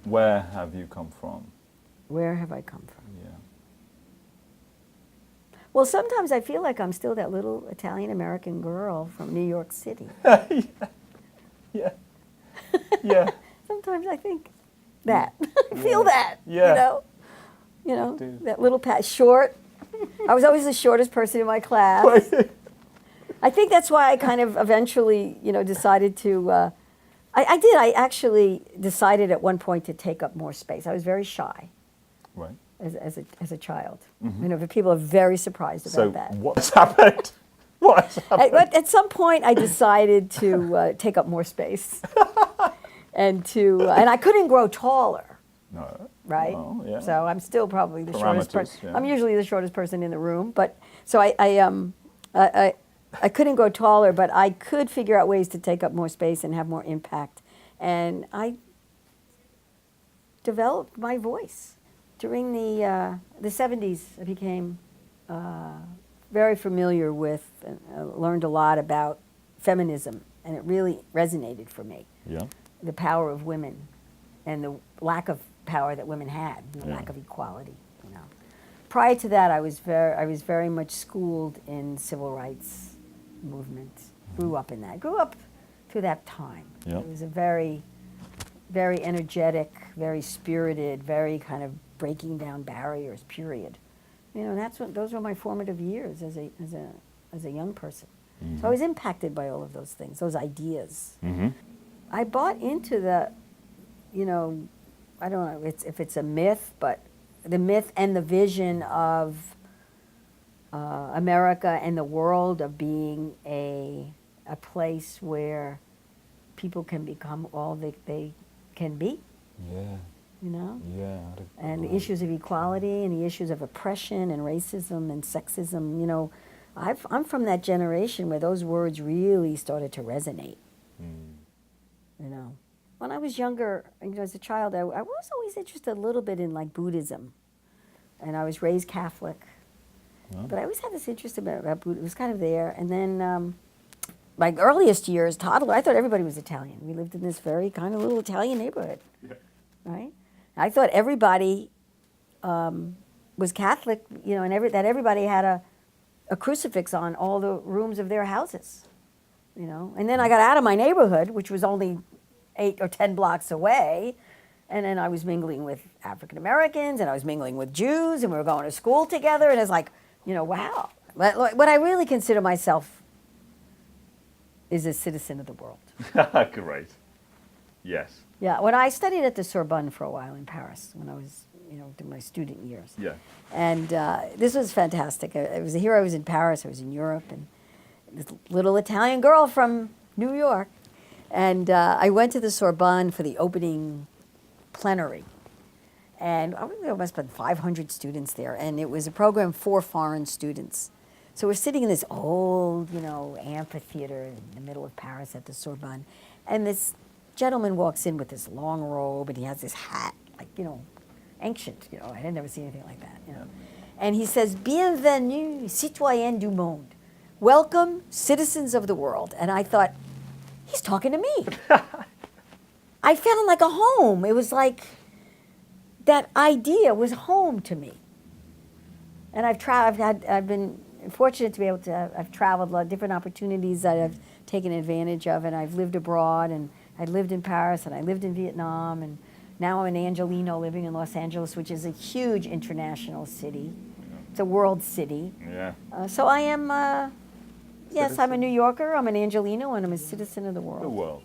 Where have you come from? Where have I come from? Yeah. Well, sometimes I feel like I'm still that little Italian-American girl from New York City. Yeah. Yeah. Sometimes I think that. I feel that, Yeah. You know, Dude. that little short. I was always the shortest person in my class. I think that's why I kind of eventually, decided to, I actually decided at one point to take up more space. I was very shy. Right. As a child. People are very surprised about that. So what's happened? What has happened? At some point, I decided to take up more space, and I couldn't grow taller. No. Right. Well, yeah. So I'm still probably the shortest person. Yeah. I'm usually the shortest person in the room, but so I couldn't grow taller, but I could figure out ways to take up more space and have more impact, and I developed my voice. During the 70s, I became very familiar with, learned a lot about feminism, and it really resonated for me. Yeah. The power of women, and the lack of power that women had, and the lack of equality. Prior to that, I was very much schooled in civil rights movement. Grew up in that. Grew up through that time. Yeah. It was a very, very energetic, very spirited, very kind of breaking down barriers, period. Those were my formative years as a young person. So I was impacted by all of those things, those ideas. I bought into the, I don't know if it's a myth, but the myth and the vision of America and the world of being a place where people can become all that they can be. Yeah. Yeah. And the issues of equality and the issues of oppression and racism and sexism, I'm from that generation where those words really started to resonate. When I was younger, as a child, I was always interested a little bit in like Buddhism. And I was raised Catholic. Oh. But I always had this interest about Buddhism. It was kind of there. And then my earliest years, toddler, I thought everybody was Italian. We lived in this very kind of little Italian neighborhood. Yeah. Right? I thought everybody was Catholic, and that everybody had a crucifix on all the rooms of their houses, And then I got out of my neighborhood, which was only 8 or 10 blocks away, and then I was mingling with African Americans, and I was mingling with Jews, and we were going to school together, and it's like, wow. What I really consider myself is a citizen of the world. Great. Yes. Yeah, when I studied at the Sorbonne for a while in Paris, when I was, in my student years. Yeah. And this was fantastic. I was in Paris, I was in Europe, and this little Italian girl from New York. And I went to the Sorbonne for the opening plenary. And there must have been 500 students there, and it was a program for foreign students. So we're sitting in this old, amphitheater in the middle of Paris at the Sorbonne, and this gentleman walks in with this long robe, and he has this hat, like, ancient, I had never seen anything like that, And he says, "Bienvenue, citoyens du monde." Welcome, citizens of the world. And I thought, he's talking to me. I felt like a home. It was like, that idea was home to me. And I've been fortunate to be able to, I've traveled a lot of different opportunities that I've taken advantage of, and I've lived abroad, and I lived in Paris, and I lived in Vietnam, and now I'm an Angelino living in Los Angeles, which is a huge international city. It's a world city. Yeah. So I am, yes, I'm a New Yorker, I'm an Angelino, and I'm a citizen of the world. The world.